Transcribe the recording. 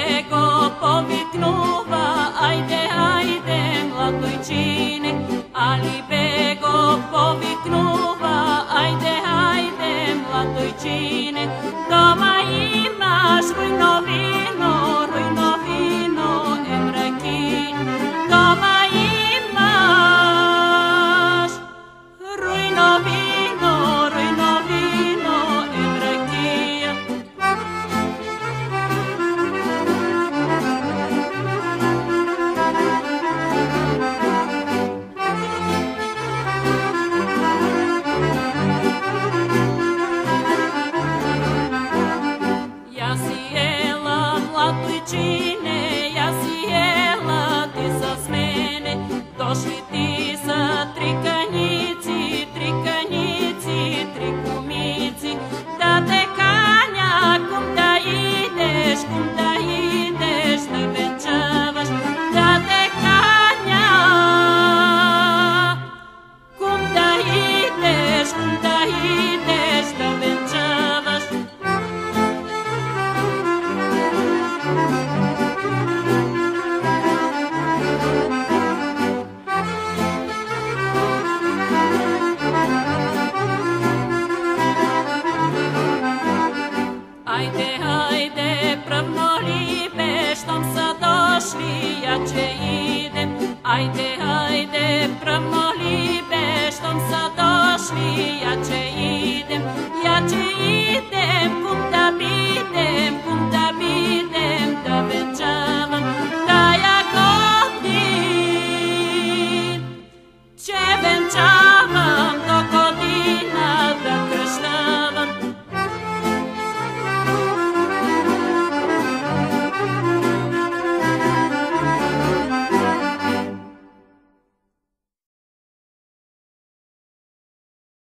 bego poviknuva, ajde, ajde, mladojčine, ali bego poviknuva, ajde, ajde, mladojčine. Doma imaš rujno vino, emrakin. Doma imaš rujno vino, emrakin. Ja si jela, mladojčine, ja si jela, ti sa smene, došli ti sa tri kanjici, tri kumici, da te kanja, kum da ideš, da venčavaš, da te kanja, kum da ideš, da venčavaš. Ajde, ajde, pravno libe, štom sad došli, ja će idem. Ajde, ajde, pravno libe, štom sad došli, ja će